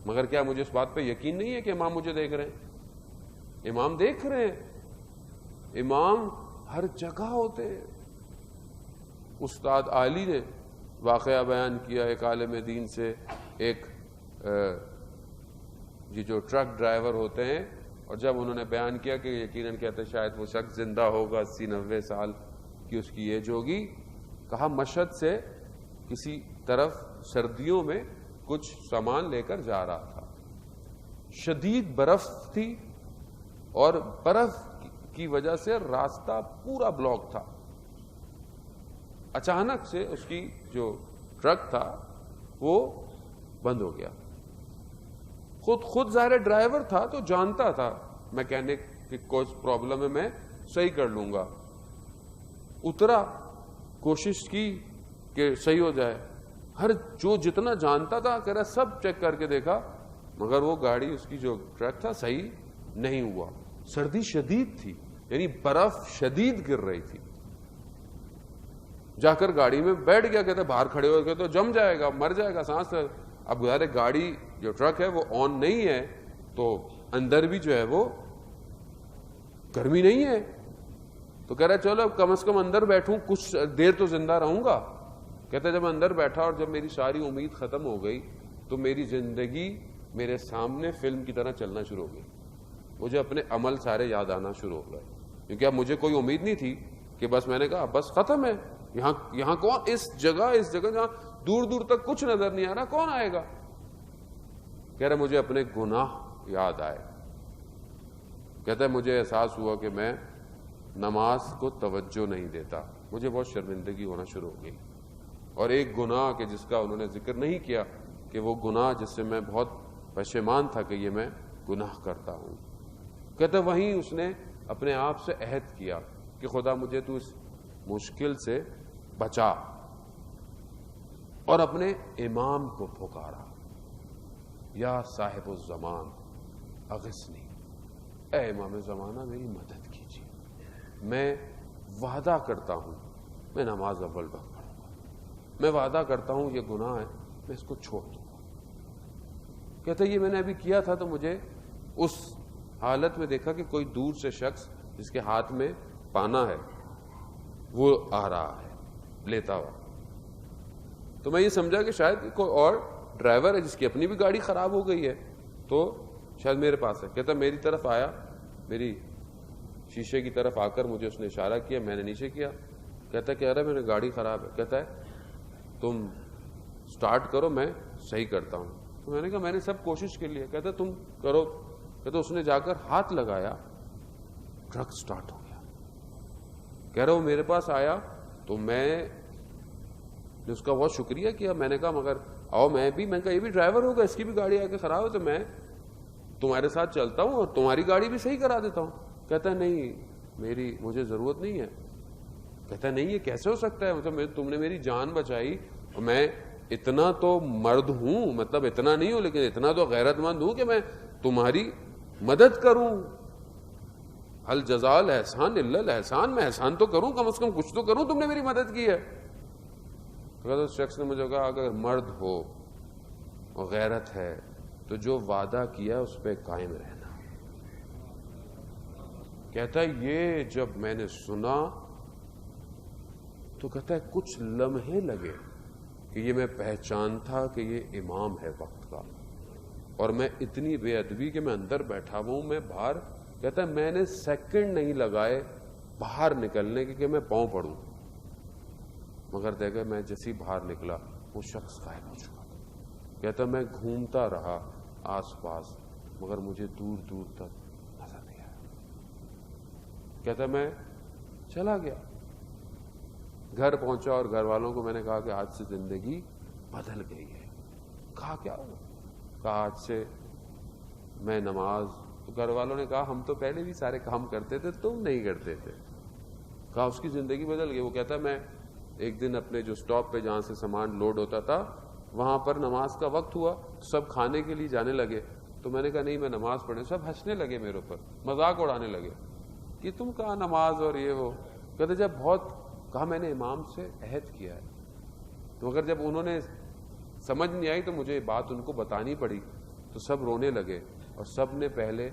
مگر کیا مجھے اس بات پہ یقین نہیں ہے کہ امام مجھے دیکھ رہے ہیں؟ امام دیکھ رہے ہیں، امام ہر جگہ ہوتے ہیں۔ استاد عالی نے واقعہ بیان کیا ایک عالم دین سے، ایک یہ جو ٹرک ڈرائیور ہوتے ہیں، اور جب انہوں نے بیان کیا کہ یقیناً کہتے شاید وہ شخص زندہ ہوگا، 80-90 سال کی اس کی ایج ہوگی، کہا مشہد سے کسی طرف سردیوں میں کچھ سامان لے کر جا رہا تھا، شدید برف تھی اور برف کی وجہ سے راستہ پورا بلاک تھا۔ اچانک سے اس کی جو ٹرک تھا وہ بند ہو گیا۔ خود ظاہر ڈرائیور تھا تو جانتا تھا میکینک کی کوئی پرابلم ہے میں صحیح کر لوں گا، اترا، کوشش کی کہ صحیح ہو جائے، جتنا جانتا تھا کہہ رہا سب چیک کر کے دیکھا، مگر وہ گاڑی اس کی جو ٹرک تھا صحیح نہیں ہوا۔ سردی شدید تھی، یعنی برف شدید گر رہی تھی۔ جا کر گاڑی میں بیٹھ گیا، کہتے باہر کھڑے ہو گئے تو جم جائے گا، مر جائے گا سانس۔ اب ظاہر گاڑی جو ٹرک ہے وہ آن نہیں ہے تو اندر بھی جو ہے وہ گرمی نہیں ہے، تو کہہ رہا چلو اب کم از کم اندر بیٹھوں، کچھ دیر تو زندہ رہوں گا۔ کہتے جب اندر بیٹھا اور جب میری ساری امید ختم ہو گئی تو میری زندگی میرے سامنے فلم کی طرح چلنا شروع ہو گئی، مجھے اپنے عمل سارے یاد آنا شروع ہو گئے، کیونکہ اب مجھے کوئی امید نہیں تھی کہ بس میں نے کہا بس ختم ہے، یہاں کون، اس جگہ جہاں دور دور تک کچھ نظر نہیں آ رہا، کون آئے گا؟ کہہ رہا مجھے اپنے گناہ یاد آئے۔ کہتا ہے مجھے احساس ہوا کہ میں نماز کو توجہ نہیں دیتا، مجھے بہت شرمندگی ہونا شروع ہو گئی، اور ایک گناہ کہ جس کا انہوں نے ذکر نہیں کیا کہ وہ گناہ جس سے میں بہت پشیمان تھا کہ یہ میں گناہ کرتا ہوں۔ کہتا وہیں اس نے اپنے آپ سے عہد کیا کہ خدا مجھے تو اس مشکل سے بچا، اور اپنے امام کو پکارا، یا صاحب الزمان اغثنی، اے امام زمانہ میری مدد کیجیے، میں وعدہ کرتا ہوں میں نماز اول وقت پڑھوں گا، میں وعدہ کرتا ہوں یہ گناہ ہے میں اس کو چھوڑ دوں گا۔ کہتا یہ میں نے ابھی کیا تھا تو مجھے اس حالت میں دیکھا کہ کوئی دور سے شخص جس کے ہاتھ میں پانا ہے وہ آ رہا ہے لیتا ہوا، تو میں یہ سمجھا کہ شاید کوئی اور ڈرائیور ہے جس کی اپنی بھی گاڑی خراب ہو گئی ہے تو شاید میرے پاس ہے۔ کہتا میری طرف آیا، میری شیشے کی طرف آ کر مجھے اس نے اشارہ کیا، میں نے نیچے کیا۔ کہتا کہہ رہا ہے میری گاڑی خراب ہے، کہتا ہے تم سٹارٹ کرو میں صحیح کرتا ہوں۔ تو میں نے کہا میں نے سب کوشش کے لیے۔ کہتا تم کرو۔ کہتا اس نے جا کر ہاتھ لگایا، ٹرک سٹارٹ ہو گیا۔ کہہ رہا وہ میرے پاس آیا تو میں نے اس کا بہت شکریہ کیا، میں نے کہا مگر آؤ میں کہا یہ بھی ڈرائیور ہوگا، اس کی بھی گاڑی آ کے خراب ہے تو میں تمہارے ساتھ چلتا ہوں اور تمہاری گاڑی بھی صحیح کرا دیتا ہوں۔ کہتا ہے نہیں مجھے ضرورت نہیں ہے۔ کہتا ہے نہیں یہ کیسے ہو سکتا ہے، مطلب تم نے میری جان بچائی، اور میں اتنا تو مرد ہوں، مطلب اتنا نہیں ہوں لیکن اتنا تو غیرت مند ہوں کہ میں تمہاری مدد کروں۔ حل جزاء الاحسان الا الاحسان، میں احسان تو کروں، کم از کم کچھ تو کروں، تم نے میری مدد کی ہے۔ تو اس شخص نے مجھے کہا اگر مرد ہو اور غیرت ہے تو جو وعدہ کیا اس پہ قائم رہنا۔ کہتا ہے یہ جب میں نے سنا تو کہتا ہے کچھ لمحے لگے کہ یہ میں پہچان تھا کہ یہ امام ہے وقت کا، اور میں اتنی بے ادبی کہ میں اندر بیٹھا ہوں، میں باہر، کہتا ہے میں نے سیکنڈ نہیں لگائے باہر نکلنے کے کہ میں پاؤں پڑوں، مگر دیکھا میں جیسی باہر نکلا وہ شخص غائب ہو چکا تھا۔ کہتا میں گھومتا رہا آس پاس مگر مجھے دور دور تک نظر نہیں آیا۔ کہتا میں چلا گیا، گھر پہنچا اور گھر والوں کو میں نے کہا کہ آج سے زندگی بدل گئی ہے۔ کہا کیا؟ کہا آج سے میں نماز، تو گھر والوں نے کہا ہم تو پہلے بھی سارے کام کرتے تھے تم نہیں کرتے تھے۔ کہا اس کی زندگی بدل گئی۔ وہ کہتا میں ایک دن اپنے جو سٹاپ پہ جہاں سے سامان لوڈ ہوتا تھا وہاں پر نماز کا وقت ہوا، سب کھانے کے لیے جانے لگے، تو میں نے کہا نہیں میں نماز پڑھنے، سب ہنسنے لگے میرے اوپر، مذاق اڑانے لگے کہ تم کہاں نماز اور یہ وہ۔ کہتے جب بہت کہا میں نے امام سے عہد کیا ہے، تو اگر جب انہوں نے سمجھ نہیں آئی تو مجھے بات ان کو بتانی پڑی تو سب رونے لگے اور سب نے پہلے